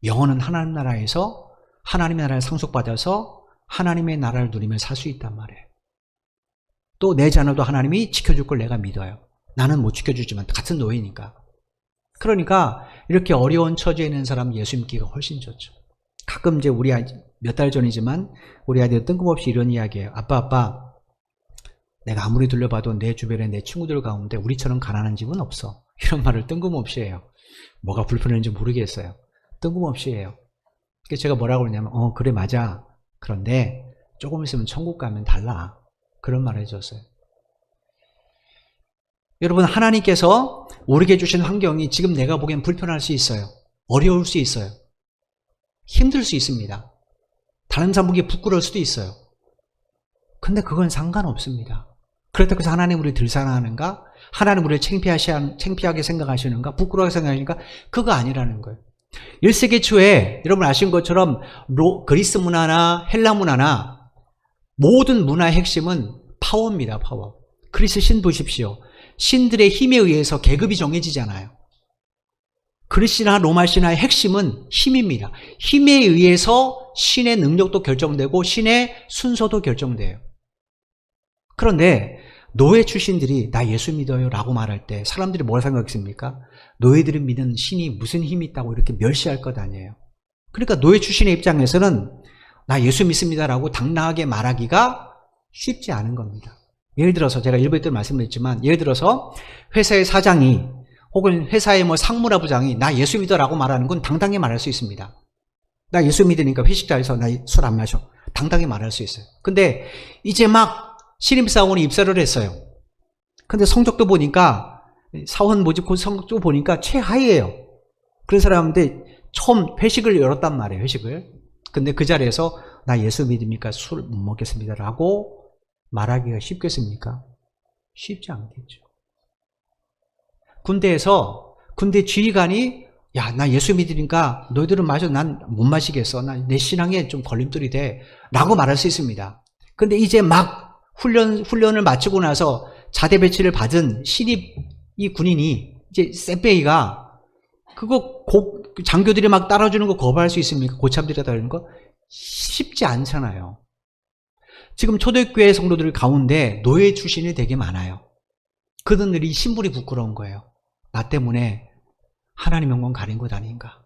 영원한 하나님 나라에서 하나님의 나라를 상속받아서 하나님의 나라를 누리며 살 수 있단 말이에요. 또 내 자녀도 하나님이 지켜줄 걸 내가 믿어요. 나는 못 지켜주지만 같은 노예니까. 그러니까 이렇게 어려운 처지에 있는 사람 예수 믿기가 훨씬 좋죠. 가끔 이제 우리 몇 달 전이지만 우리 아이들 뜬금없이 이런 이야기예요. 아빠, 내가 아무리 둘러봐도 내 주변에 내 친구들 가운데 우리처럼 가난한 집은 없어. 이런 말을 뜬금없이 해요. 뭐가 불편한지 모르겠어요. 뜬금없이 해요. 그래서 제가 뭐라고 그러냐면 그래 맞아. 그런데 조금 있으면 천국 가면 달라. 그런 말을 해줬어요. 여러분, 하나님께서 우리에게 주신 환경이 지금 내가 보기엔 불편할 수 있어요. 어려울 수 있어요. 힘들 수 있습니다. 다른 사람 보기에 부끄러울 수도 있어요. 근데 그건 상관없습니다. 그렇다고 해서 하나님 우리를 덜 사랑하는가? 하나님 우리를 창피하게 생각하시는가? 부끄러워하게 생각하시는가? 그거 아니라는 거예요. 1세기 초에 여러분 아신 것처럼 그리스 문화나 헬라 문화나 모든 문화의 핵심은 파워입니다. 파워. 그리스 신 보십시오. 신들의 힘에 의해서 계급이 정해지잖아요. 그리스나 로마 신화의 핵심은 힘입니다. 힘에 의해서 신의 능력도 결정되고 신의 순서도 결정돼요. 그런데 노예 출신들이 나 예수 믿어요 라고 말할 때 사람들이 뭘 생각했습니까? 노예들이 믿는 신이 무슨 힘이 있다고 이렇게 멸시할 것 아니에요. 그러니까 노예 출신의 입장에서는 나 예수 믿습니다 라고 당당하게 말하기가 쉽지 않은 겁니다. 예를 들어서 제가 일부에 또 말씀드렸지만 예를 들어서 회사의 사장이 혹은 회사의 상무나 부장이 나 예수 믿어라고 말하는 건 당당히 말할 수 있습니다. 나 예수 믿으니까 회식 자리에서 나 술 안 마셔. 당당히 말할 수 있어요. 근데 이제 막 신입사원이 입사를 했어요. 근데 성적도 보니까 사원 모집 성적도 보니까 최하위예요. 그런 사람한테 처음 회식을 열었단 말이에요. 회식을. 근데 그 자리에서 나 예수 믿으니까 술 못 먹겠습니다 라고 말하기가 쉽겠습니까? 쉽지 않겠죠. 군대에서 군대 지휘관이 야, 나 예수 믿으니까 너희들은 마셔. 난 못 마시겠어. 내 신앙에 좀 걸림돌이 돼. 라고 말할 수 있습니다. 근데 이제 막 훈련을 마치고 나서 자대 배치를 받은 신입 이 군인이 이제 쌤빼이가 그거 장교들이 막 따라주는 거 거부할 수 있습니까? 고참들이 따르는 거? 쉽지 않잖아요. 지금 초대교회 성도들 가운데 노예 출신이 되게 많아요. 그들이 신분이 부끄러운 거예요. 나 때문에 하나님 영광 가린 것 아닌가?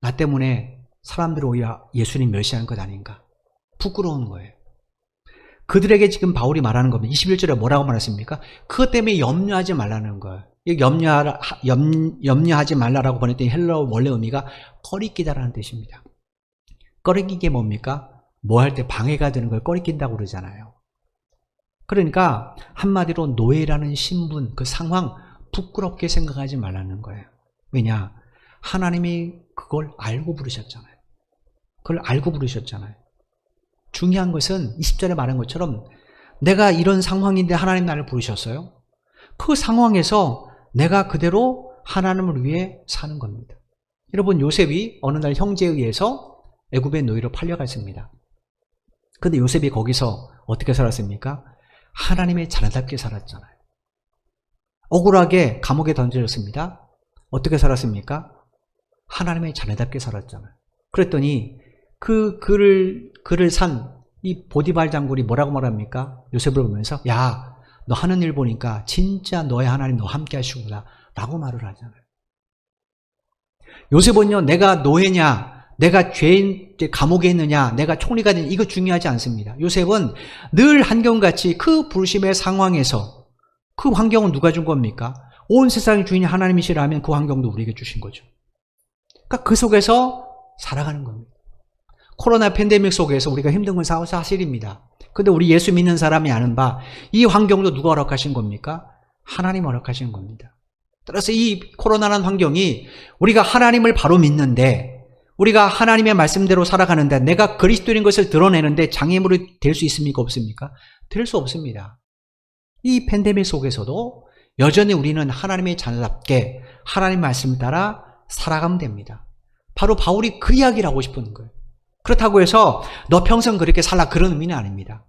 나 때문에 사람들이 오히려 예수님 멸시하는 것 아닌가? 부끄러운 거예요. 그들에게 지금 바울이 말하는 겁니다. 21절에 뭐라고 말했습니까? 그것 때문에 염려하지 말라는 거예요. 염려하지 말라라고 번역된 헬라어 원래 의미가 꺼리끼다라는 뜻입니다. 꺼리끼게 뭡니까? 뭐 할 때 방해가 되는 걸 꺼리낀다고 그러잖아요. 그러니까 한마디로 노예라는 신분, 그 상황 부끄럽게 생각하지 말라는 거예요. 왜냐? 하나님이 그걸 알고 부르셨잖아요. 그걸 알고 부르셨잖아요. 중요한 것은 20절에 말한 것처럼 내가 이런 상황인데 하나님 나를 부르셨어요. 그 상황에서 내가 그대로 하나님을 위해 사는 겁니다. 여러분, 요셉이 어느 날 형제에 의해서 애굽의 노예로 팔려갔습니다. 근데 요셉이 거기서 어떻게 살았습니까? 하나님의 자녀답게 살았잖아요. 억울하게 감옥에 던져졌습니다. 어떻게 살았습니까? 하나님의 자녀답게 살았잖아요. 그랬더니 그 그를 산 이 보디발 장군이 뭐라고 말합니까? 요셉을 보면서 야, 너 하는 일 보니까 진짜 너의 하나님 너 함께 하시구나 라고 말을 하잖아요. 요셉은요, 내가 노예냐, 내가 죄인 감옥에 있느냐, 내가 총리가 되냐, 이거 중요하지 않습니다. 요셉은 늘 한결같이 그 불심의 상황에서 그 환경은 누가 준 겁니까? 온 세상의 주인이 하나님이시라면 그 환경도 우리에게 주신 거죠. 그러니까 그 속에서 살아가는 겁니다. 코로나 팬데믹 속에서 우리가 힘든 건 사실입니다. 근데 우리 예수 믿는 사람이 아는 바 이 환경도 누가 허락하신 겁니까? 하나님 허락하신 겁니다. 따라서 이 코로나라는 환경이 우리가 하나님을 바로 믿는데 우리가 하나님의 말씀대로 살아가는데 내가 그리스도인 것을 드러내는데 장애물이 될 수 있습니까? 없습니까? 될 수 없습니다. 이 팬데믹 속에서도 여전히 우리는 하나님의 자녀답게 하나님 말씀 따라 살아가면 됩니다. 바로 바울이 그 이야기를 하고 싶은 거예요. 그렇다고 해서 너 평생 그렇게 살라 그런 의미는 아닙니다.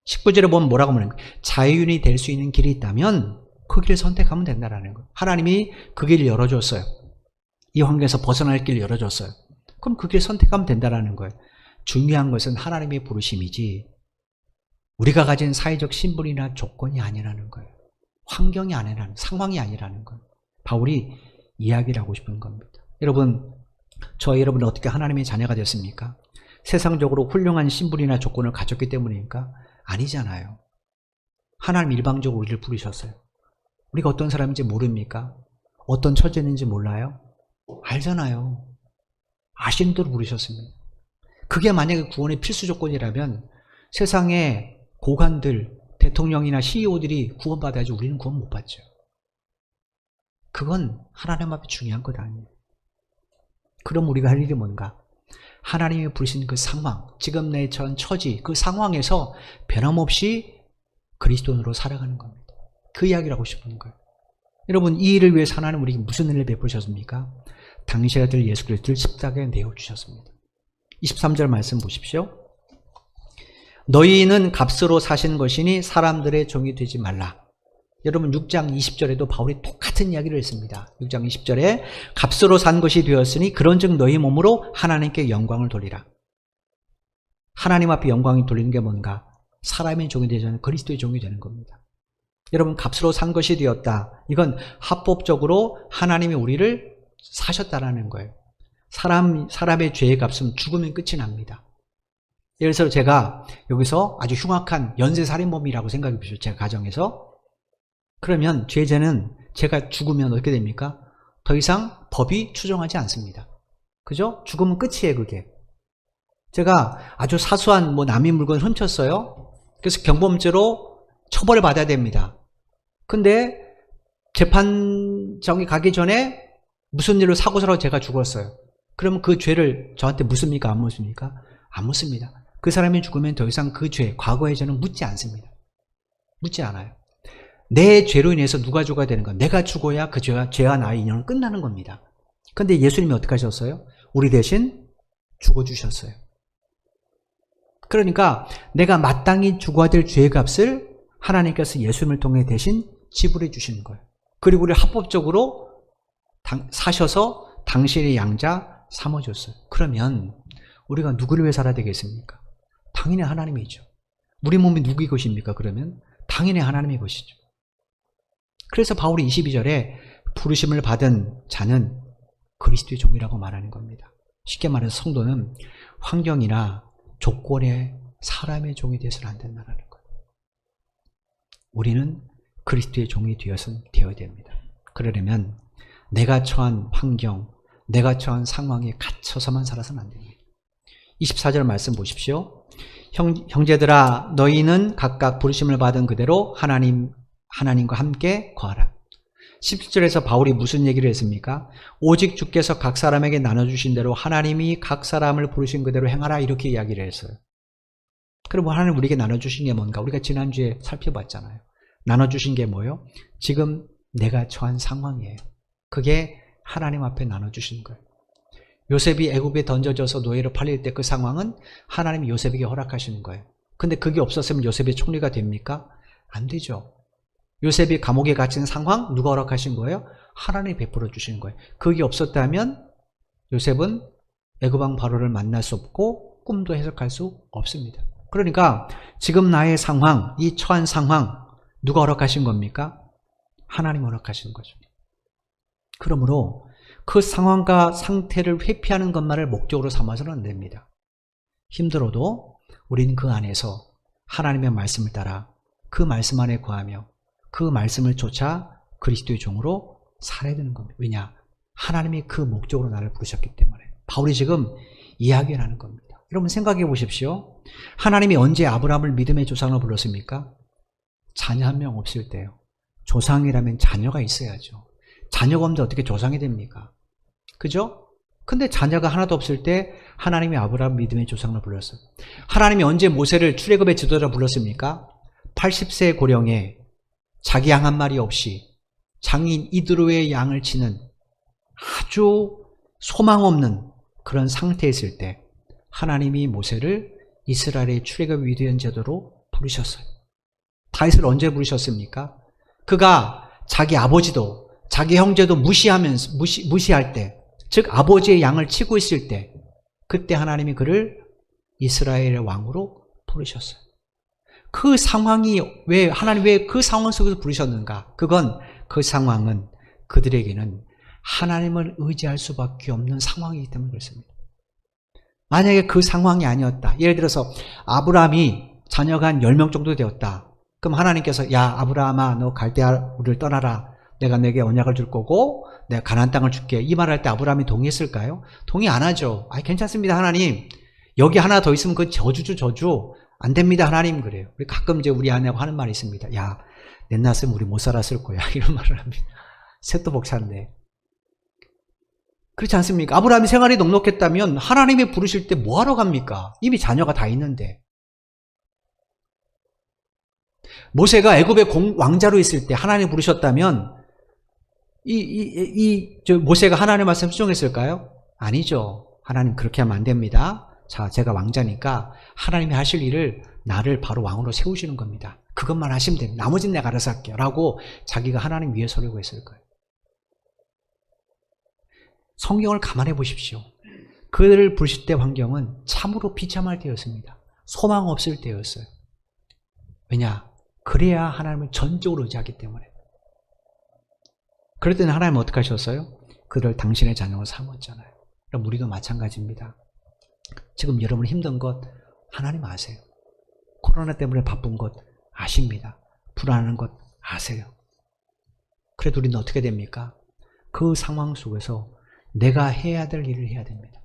19절에 보면 뭐라고 말합니까? 자유인이 될 수 있는 길이 있다면 그 길을 선택하면 된다는 거예요. 하나님이 그 길을 열어줬어요. 이 환경에서 벗어날 길을 열어줬어요. 그럼 그 길을 선택하면 된다는 거예요. 중요한 것은 하나님의 부르심이지 우리가 가진 사회적 신분이나 조건이 아니라는 거예요. 환경이 아니라는, 상황이 아니라는 거예요. 바울이 이야기를 하고 싶은 겁니다. 여러분, 저 여러분은 어떻게 하나님의 자녀가 됐습니까? 세상적으로 훌륭한 신분이나 조건을 가졌기 때문입니까? 아니잖아요. 하나님 일방적으로 우리를 부르셨어요. 우리가 어떤 사람인지 모릅니까? 어떤 처지인지 몰라요? 알잖아요. 아시는 대로 부르셨습니다. 그게 만약에 구원의 필수 조건이라면 세상의 고관들, 대통령이나 CEO들이 구원받아야지 우리는 구원 못 받죠. 그건 하나님 앞에 중요한 것 아니에요. 그럼 우리가 할 일이 뭔가? 하나님이 부르신 그 상황, 지금 내 전 처지, 그 상황에서 변함없이 그리스도인으로 살아가는 겁니다. 그 이야기를 하고 싶은 거예요. 여러분, 이 일을 위해서 하나님 우리에게 무슨 일을 베푸셨습니까? 당신의 아들 예수 그리스도를 십자가에 내어주셨습니다. 23절 말씀 보십시오. 너희는 값으로 사신 것이니 사람들의 종이 되지 말라. 여러분 6장 20절에도 바울이 똑같은 이야기를 했습니다. 6장 20절에 값으로 산 것이 되었으니 그런즉 너희 몸으로 하나님께 영광을 돌리라. 하나님 앞에 영광이 돌리는 게 뭔가? 사람의 종이 되지 않는 그리스도의 종이 되는 겁니다. 여러분 값으로 산 것이 되었다. 이건 합법적으로 하나님이 우리를 사셨다라는 거예요. 사람의 죄의 값은 죽으면 끝이 납니다. 예를 들어서 제가 여기서 아주 흉악한 연쇄살인범이라고 생각해 보십시오. 제 가정에서. 그러면 죄죄는 제가 죽으면 어떻게 됩니까? 더 이상 법이 추정하지 않습니다. 그죠? 죽으면 끝이에요, 그게. 제가 아주 사소한 남의 물건 훔쳤어요. 그래서 경범죄로 처벌을 받아야 됩니다. 근데 재판정이 가기 전에 무슨 일로 사고사로 제가 죽었어요. 그러면 그 죄를 저한테 묻습니까? 안 묻습니까? 안 묻습니다. 그 사람이 죽으면 더 이상 그 죄, 과거의 죄는 묻지 않습니다. 묻지 않아요. 내 죄로 인해서 누가 죽어야 되는 건 내가 죽어야 그 죄와 나의 인연은 끝나는 겁니다. 그런데 예수님이 어떻게 하셨어요? 우리 대신 죽어주셨어요. 그러니까 내가 마땅히 죽어야 될 죄의 값을 하나님께서 예수님을 통해 대신 지불해 주시는 거예요. 그리고 우리를 합법적으로 사셔서 당신의 양자 삼아줬어요. 그러면 우리가 누구를 위해 살아야 되겠습니까? 당연히 하나님이죠. 우리 몸이 누구의 것입니까? 그러면 당연히 하나님의 것이죠. 그래서 바울이 22절에 부르심을 받은 자는 그리스도의 종이라고 말하는 겁니다. 쉽게 말해서 성도는 환경이나 조건에 사람의 종이 되어서는 안 된다는 거예요. 우리는 그리스도의 종이 되어야 됩니다. 그러려면 내가 처한 환경, 내가 처한 상황에 갇혀서만 살아서는 안 됩니다. 24절 말씀 보십시오. 형제들아 너희는 각각 부르심을 받은 그대로 하나님과 함께 거하라. 17절에서 바울이 무슨 얘기를 했습니까? 오직 주께서 각 사람에게 나눠주신 대로 하나님이 각 사람을 부르신 그대로 행하라 이렇게 이야기를 했어요. 그럼 하나님 우리에게 나눠주신 게 뭔가? 우리가 지난주에 살펴봤잖아요. 나눠주신 게 뭐예요? 지금 내가 처한 상황이에요. 그게 하나님 앞에 나눠주신 거예요. 요셉이 애굽에 던져져서 노예로 팔릴 때 그 상황은 하나님이 요셉에게 허락하시는 거예요. 근데 그게 없었으면 요셉이 총리가 됩니까? 안 되죠. 요셉이 감옥에 갇힌 상황 누가 허락하신 거예요? 하나님이 베풀어 주신 거예요. 그게 없었다면 요셉은 애굽왕 바로를 만날 수 없고 꿈도 해석할 수 없습니다. 그러니까 지금 나의 상황, 이 처한 상황 누가 허락하신 겁니까? 하나님이 허락하신 거죠. 그러므로 그 상황과 상태를 회피하는 것만을 목적으로 삼아서는 안 됩니다. 힘들어도 우리는 그 안에서 하나님의 말씀을 따라 그 말씀 안에 거하며 그 말씀을 쫓아 그리스도의 종으로 살아야 되는 겁니다. 왜냐? 하나님이 그 목적으로 나를 부르셨기 때문에. 바울이 지금 이야기를 하는 겁니다. 여러분 생각해 보십시오. 하나님이 언제 아브라함을 믿음의 조상으로 불렀습니까? 자녀 한 명 없을 때요. 조상이라면 자녀가 있어야죠. 자녀가 없는데 어떻게 조상이 됩니까? 그죠? 근데 자녀가 하나도 없을 때 하나님이 아브라함 믿음의 조상으로 불렀어요. 하나님이 언제 모세를 출애굽의 지도자로 불렀습니까? 80세 고령에 자기 양 한 마리 없이 장인 이드로의 양을 치는 아주 소망 없는 그런 상태에 있을 때 하나님이 모세를 이스라엘의 출애굽 위대한 제도로 부르셨어요. 다윗을 언제 부르셨습니까? 그가 자기 아버지도 자기 형제도 무시할 때, 즉 아버지의 양을 치고 있을 때, 그때 하나님이 그를 이스라엘의 왕으로 부르셨어요. 그 상황이 하나님 왜 그 상황 속에서 부르셨는가? 그건 그 상황은 그들에게는 하나님을 의지할 수밖에 없는 상황이기 때문에 그렇습니다. 만약에 그 상황이 아니었다. 예를 들어서 아브라함이 자녀가 한 10명 정도 되었다. 그럼 하나님께서 야 아브라함아 너 갈대아를 떠나라. 내가 내게 언약을 줄 거고 내가 가나안 땅을 줄게. 이 말할 때 아브라함이 동의했을까요? 동의 안 하죠. 괜찮습니다 하나님. 여기 하나 더 있으면 그 저주죠 저주. 안 됩니다 하나님 그래요. 우리 가끔 이제 우리 아내하고 하는 말이 있습니다. 야 내 낳았으면 우리 못 살았을 거야. 이런 말을 합니다. 셋도 벅찬데. 그렇지 않습니까? 아브라함이 생활이 넉넉했다면 하나님이 부르실 때 뭐하러 갑니까? 이미 자녀가 다 있는데. 모세가 애굽의 왕자로 있을 때 하나님이 부르셨다면 모세가 하나님의 말씀 수정했을까요? 아니죠. 하나님 그렇게 하면 안 됩니다. 자, 제가 왕자니까 하나님이 하실 일을 나를 바로 왕으로 세우시는 겁니다. 그것만 하시면 됩니다. 나머지는 내가 알아서 할게요. 라고 자기가 하나님 위에 서려고 했을 거예요. 성경을 감안해 보십시오. 그들을 부르실 때 환경은 참으로 비참할 때였습니다. 소망 없을 때였어요. 왜냐? 그래야 하나님을 전적으로 의지하기 때문에. 그럴 때는 하나님은 어떻게 하셨어요? 그들을 당신의 자녀로 삼았잖아요. 그럼 우리도 마찬가지입니다. 지금 여러분 힘든 것 하나님 아세요. 코로나 때문에 바쁜 것 아십니다. 불안한 것 아세요. 그래도 우리는 어떻게 됩니까? 그 상황 속에서 내가 해야 될 일을 해야 됩니다.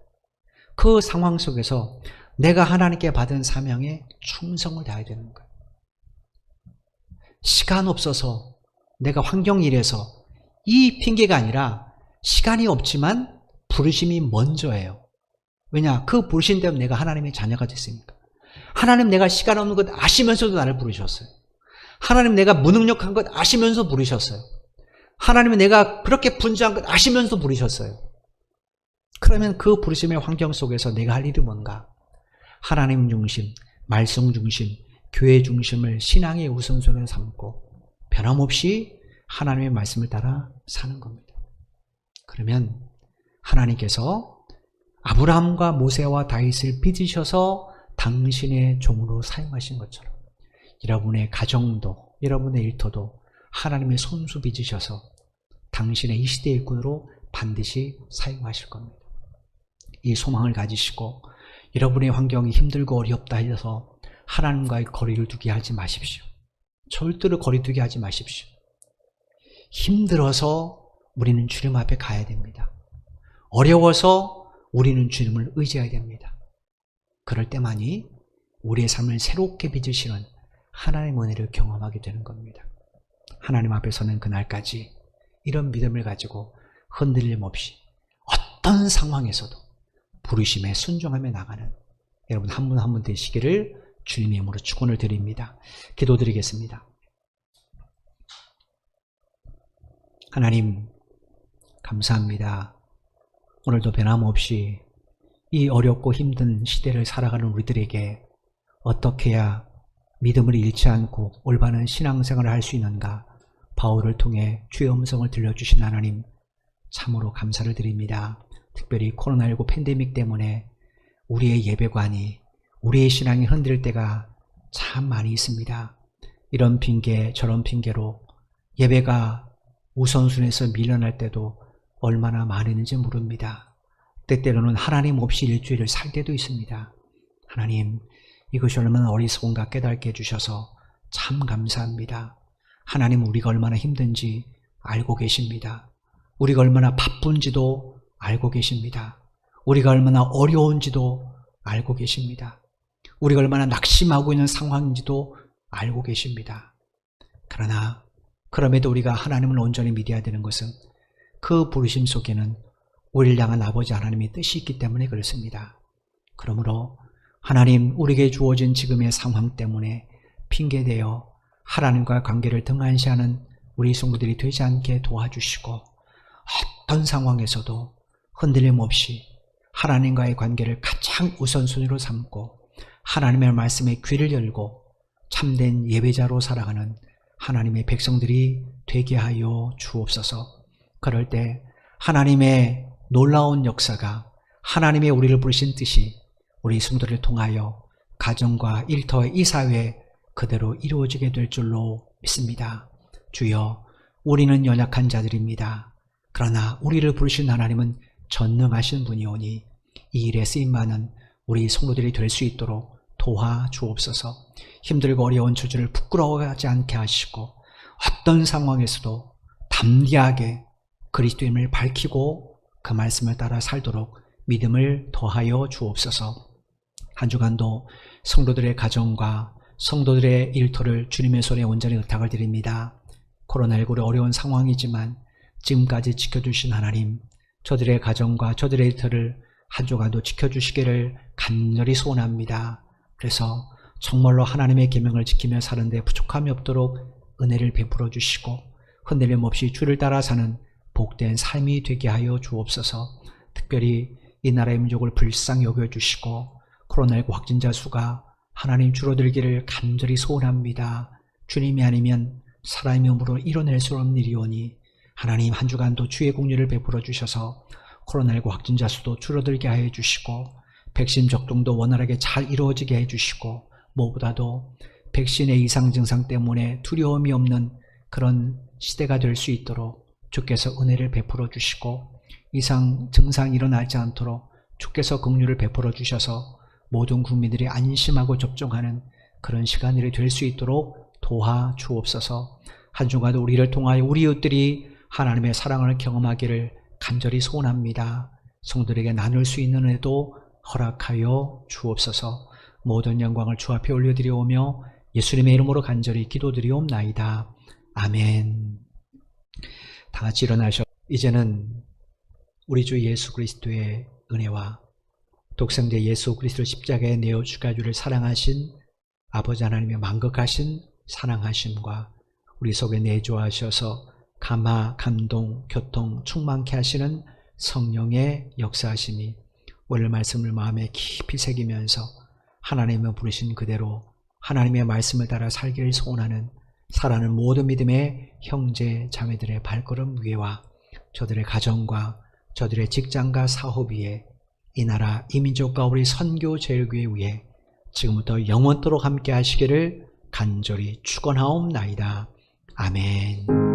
그 상황 속에서 내가 하나님께 받은 사명에 충성을 다해야 되는 거예요. 시간 없어서 내가 환경 일에서 이 핑계가 아니라 시간이 없지만 부르심이 먼저예요. 왜냐? 그 부르신 때문에 내가 하나님의 자녀가 됐으니까. 하나님 내가 시간 없는 것 아시면서도 나를 부르셨어요. 하나님 내가 무능력한 것 아시면서 부르셨어요. 하나님이 내가 그렇게 분주한 것 아시면서 부르셨어요. 그러면 그 부르심의 환경 속에서 내가 할 일이 뭔가? 하나님 중심, 말씀 중심, 교회 중심을 신앙의 우선순위로 삼고 변함없이 하나님의 말씀을 따라 사는 겁니다. 그러면 하나님께서 아브라함과 모세와 다윗을 빚으셔서 당신의 종으로 사용하신 것처럼 여러분의 가정도 여러분의 일터도 하나님의 손수 빚으셔서 당신의 이 시대의 일꾼으로 반드시 사용하실 겁니다. 이 소망을 가지시고 여러분의 환경이 힘들고 어렵다 해서 하나님과의 거리를 두게 하지 마십시오. 절대로 거리 두게 하지 마십시오. 힘들어서 우리는 주님 앞에 가야 됩니다. 어려워서 우리는 주님을 의지해야 됩니다. 그럴 때만이 우리의 삶을 새롭게 빚으시는 하나님의 은혜를 경험하게 되는 겁니다. 하나님 앞에 서는 그날까지 이런 믿음을 가지고 흔들림 없이 어떤 상황에서도 부르심에 순종하며 나가는 여러분 한 분 한 분 되시기를 주님의 이름으로 축원을 드립니다. 기도드리겠습니다. 하나님 감사합니다. 오늘도 변함없이 이 어렵고 힘든 시대를 살아가는 우리들에게 어떻게 해야 믿음을 잃지 않고 올바른 신앙생활을 할 수 있는가 바울을 통해 주의 음성을 들려주신 하나님 참으로 감사를 드립니다. 특별히 코로나19 팬데믹 때문에 우리의 예배관이 우리의 신앙이 흔들릴 때가 참 많이 있습니다. 이런 핑계 저런 핑계로 예배가 우선순위에서 밀려날 때도 얼마나 많았는지 모릅니다. 때때로는 하나님 없이 일주일을 살 때도 있습니다. 하나님 이것이 얼마나 어리석은가 깨닫게 해주셔서 참 감사합니다. 하나님 우리가 얼마나 힘든지 알고 계십니다. 우리가 얼마나 바쁜지도 알고 계십니다. 우리가 얼마나 어려운지도 알고 계십니다. 우리가 얼마나 낙심하고 있는 상황인지도 알고 계십니다. 그러나 그럼에도 우리가 하나님을 온전히 믿어야 되는 것은 그 부르심 속에는 우리를 향한 아버지 하나님의 뜻이 있기 때문에 그렇습니다. 그러므로 하나님 우리에게 주어진 지금의 상황 때문에 핑계대어 하나님과 관계를 등한시하는 우리 성도들이 되지 않게 도와주시고 어떤 상황에서도 흔들림 없이 하나님과의 관계를 가장 우선순위로 삼고 하나님의 말씀에 귀를 열고 참된 예배자로 살아가는 하나님의 백성들이 되게 하여 주옵소서. 그럴 때 하나님의 놀라운 역사가 하나님의 우리를 부르신 뜻이 우리 성도를 통하여 가정과 일터의 이 사회에 그대로 이루어지게 될 줄로 믿습니다. 주여 우리는 연약한 자들입니다. 그러나 우리를 부르신 하나님은 전능하신 분이오니 이 일에 쓰임많은 우리 성도들이 될 수 있도록 도와주옵소서. 힘들고 어려운 처지를 부끄러워하지 않게 하시고 어떤 상황에서도 담대하게 그리스도임을 밝히고 그 말씀을 따라 살도록 믿음을 더하여 주옵소서. 한 주간도 성도들의 가정과 성도들의 일터를 주님의 손에 온전히 의탁을 드립니다. 코로나19로 어려운 상황이지만 지금까지 지켜주신 하나님, 저들의 가정과 저들의 일터를 한 주간도 지켜주시기를 간절히 소원합니다. 그래서 정말로 하나님의 계명을 지키며 사는데 부족함이 없도록 은혜를 베풀어 주시고 흔들림 없이 주를 따라 사는 복된 삶이 되게 하여 주옵소서. 특별히 이 나라의 민족을 불쌍히 여겨주시고 코로나19 확진자 수가 하나님 줄어들기를 간절히 소원합니다. 주님이 아니면 사람의 몸으로 이뤄낼 수 없는 일이오니 하나님 한 주간도 주의 공유를 베풀어 주셔서 코로나19 확진자 수도 줄어들게 하여 주시고 백신 접종도 원활하게 잘 이루어지게 해주시고 무엇보다도 백신의 이상 증상 때문에 두려움이 없는 그런 시대가 될 수 있도록 주께서 은혜를 베풀어 주시고 이상 증상이 일어나지 않도록 주께서 긍휼을 베풀어 주셔서 모든 국민들이 안심하고 접종하는 그런 시간이 될 수 있도록 도와주옵소서. 한 주간도 우리를 통하여 우리 이웃들이 하나님의 사랑을 경험하기를 간절히 소원합니다. 성도들에게 나눌 수 있는 은혜도 허락하여 주옵소서. 모든 영광을 주 앞에 올려드리오며 예수님의 이름으로 간절히 기도드리옵나이다. 아멘. 다 같이 일어나셔. 이제는 우리 주 예수 그리스도의 은혜와 독생자 예수 그리스도를 십자가에 내어 죽여주를 사랑하신 아버지 하나님의 만극하신 사랑하심과 우리 속에 내주하셔서 감화, 감동, 교통 충만케 하시는 성령의 역사하심이 오늘 말씀을 마음에 깊이 새기면서 하나님의 부르신 그대로 하나님의 말씀을 따라 살기를 소원하는 살아가는 모든 믿음의 형제 자매들의 발걸음 위에와 저들의 가정과 저들의 직장과 사업 위에 이 나라 이 민족과 우리 선교 제일교회 위에 지금부터 영원토록 함께 하시기를 간절히 축원하옵나이다. 아멘.